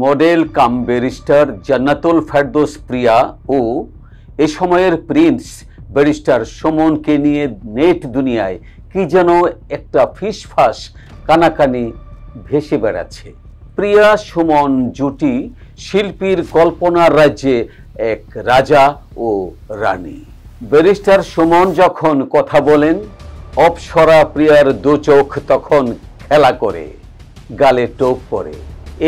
Model কাম barrister Jannatul Ferdous প্রিয়া ও এ সময়ের Prince barrister সুমনকে নিয়ে নেট দুনিয়ায় কি যেন একটা ফিসফাস কানাকানি ভেসে বেড়াচ্ছে। প্রিয়া সুমন জুটি শিল্পীর কল্পনার রাজ্যে এক রাজা ও রানী। ব্যারিস্টার সুমন যখন কথা বলেন, অপ্সরা প্রিয়ার দু চোখ তখন খেলা করে, গালে টোপ পড়ে।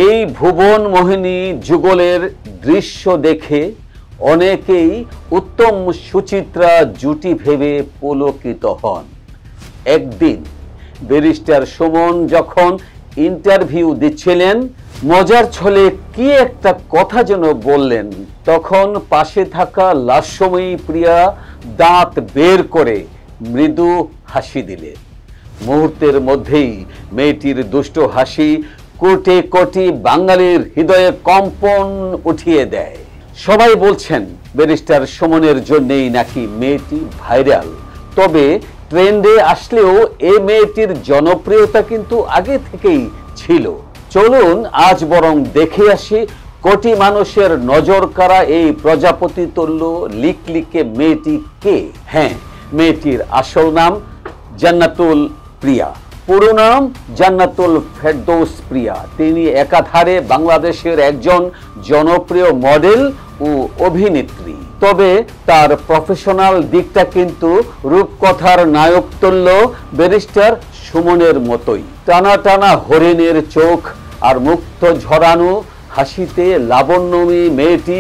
এই ভুবন মোহিনী যুগলের দৃশ্য দেখে অনেকেই উত্তম সুচিত্রা জুটি ভেবে পুলকিত হন। একদিন ব্যারিস্টার সুমন যখন ইন্টারভিউ দিচ্ছিলেন, মজার ছলে কি একটা কথা যেন বললেন, তখন পাশে থাকা লাস্যময়ী প্রিয়া দাঁত বের করে মৃদু হাসি দিলেন। মুহূর্তের মধ্যেই মেয়েটির দুষ্ট হাসি কোটি কোটি বাঙালির হৃদয়ে কম্পন উঠিয়ে দেয়। সবাই বলছেন ব্যারিস্টার সুমনের জন্যই নাকি মেয়েটি ভাইরাল। তবে ট্রেন্ডে আসলেও এই মেয়েটির জনপ্রিয়তা কিন্তু আগে থেকেই ছিল। চলুন আজ বরং দেখে আসি কোটি মানুষের নজর কাড়া এই প্রজাপতি তুল্য লিকলিকে মেয়েটি কে। হ্যাঁ, মেয়েটির আসল নাম জান্নাতুল প্রিয়া, পুরো নাম জান্নাতুল ফেরদৌস প্রিয়া। তিনি একাধারে বাংলাদেশের একজন জনপ্রিয় মডেল ও অভিনেত্রী। তবে তার প্রফেশনাল দিকটা কিন্তু রূপকথার নায়ক তুল্য ব্যারিস্টার সুমনের মতোই। টানা টানা হরিণের চোখ আর মুক্ত ঝরানো হাসিতে লাবণ্যময়ী মেয়েটি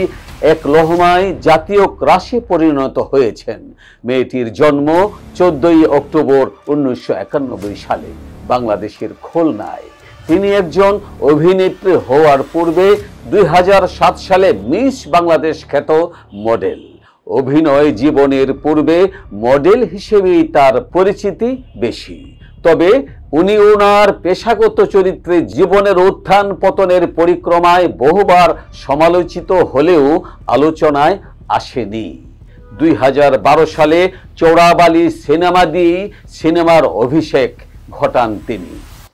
এক লহমায় জাতীয় ক্রাশে পরিণত হয়েছেন। মেয়েটির জন্ম 14 অক্টোবর 1991 সালে বাংলাদেশের খুলনায়। তিনি একজন অভিনেত্রী হওয়ার পূর্বে 2007 সালে মিস বাংলাদেশ খ্যাত মডেল। অভিনয় জীবনের পূর্বে মডেল হিসেবেই তার পরিচিতি বেশি। তবে উনি ওনার পেশাগত চরিত্রে জীবনের উত্থান পতনের পরিক্রমায় বহুবার সমালোচিত হলেও আলোচনায় আসেনি। 2012 সালে চোরাবালি সিনেমা দিয়ে সিনেমার অভিষেক ঘটান তিনি।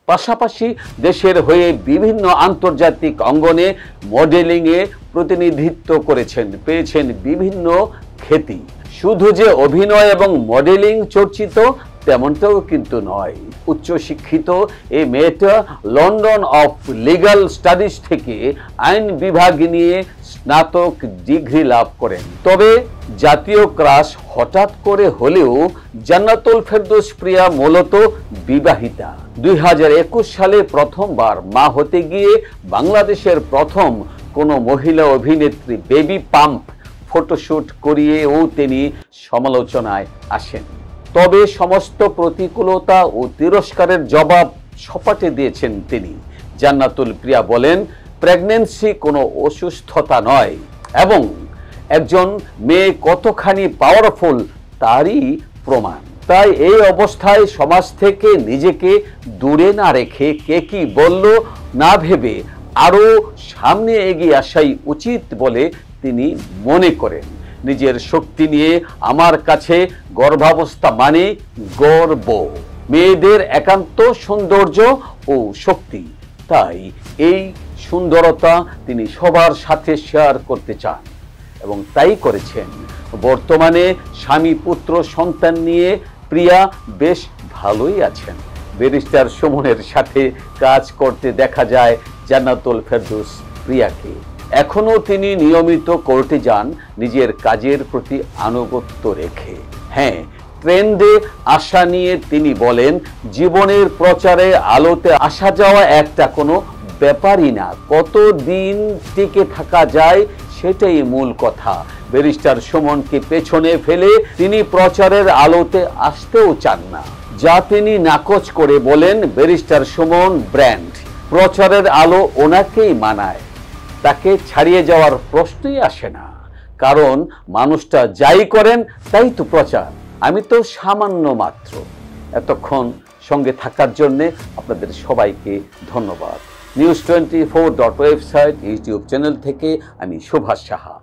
পাশাপাশি দেশের হয়ে বিভিন্ন আন্তর্জাতিক অঙ্গনে মডেলিংয়ে প্রতিনিধিত্ব করেছেন, পেয়েছেন বিভিন্ন খ্যাতি। শুধু যে অভিনয় এবং মডেলিং চর্চিত তেমনটাও কিন্তু নয়। উচ্চশিক্ষিত এই মেয়েটা লন্ডন অফ লিগ্যাল স্টাডিজ থেকে আইন বিভাগ নিয়ে স্নাতক ডিগ্রি লাভ করেন। তবে জাতীয় ক্রাশ হঠাৎ করে হলেও জান্নাতুল ফেরদৌস প্রিয়া মূলত বিবাহিতা। 2021 সালে প্রথমবার মা হতে গিয়ে বাংলাদেশের প্রথম কোনো মহিলা অভিনেত্রী বেবি পাম্প ফটোশুট করিয়েও তিনি সমালোচনায় আসেন। তবে সমস্ত প্রতিকূলতা ও তিরস্কারের জবাব সপাটে দিয়েছেন তিনি। জান্নাতুল প্রিয়া বলেন, প্রেগন্যান্সি কোনো অসুস্থতা নয় এবং একজন মেয়ে কতখানি পাওয়ারফুল তারই প্রমাণ। তাই এই অবস্থায় সমাজ থেকে নিজেকে দূরে না রেখে কে কি বলল না ভেবে আরও সামনে এগিয়ে আসাই উচিত বলে তিনি মনে করেন। নিজের শক্তি নিয়ে আমার কাছে গর্ভাবস্থা মানে গর্ব, মেয়েদের একান্ত সৌন্দর্য ও শক্তি। তাই এই সুন্দরতা তিনি সবার সাথে শেয়ার করতে চান এবং তাই করেছেন। বর্তমানে স্বামী পুত্র সন্তান নিয়ে প্রিয়া বেশ ভালোই আছেন। ব্যারিস্টার সুমনের সাথে কাজ করতে দেখা যায় জান্নাতুল ফেরদৌস প্রিয়াকে। এখনও তিনি নিয়মিত কোর্টে যান নিজের কাজের প্রতি আনুগত্য রেখে। হ্যাঁ, ট্রেন্ডে আসা নিয়ে তিনি বলেন, জীবনের প্রচারে আলোতে আসা যাওয়া একটা কোনো ব্যাপারই না, কতদিন টিকে থাকা যায় সেটাই মূল কথা। ব্যারিস্টার সুমনকে পেছনে ফেলে তিনি প্রচারের আলোতে আসতেও চান না, যা তিনি নাকচ করে বলেন ব্যারিস্টার সুমন ব্র্যান্ড, প্রচারের আলো ওনাকেই মানায়, তাকে ছাড়িয়ে যাওয়ার প্রশ্নই আসে না। কারণ মানুষটা যাই করেন তাই তো প্রচার, আমি তো সামান্য মাত্র। এতক্ষণ সঙ্গে থাকার জন্যে আপনাদের সবাইকে ধন্যবাদ। নিউজ 24 ওয়েবসাইট, ইউটিউব চ্যানেল থেকে আমি সুভাষ সাহা।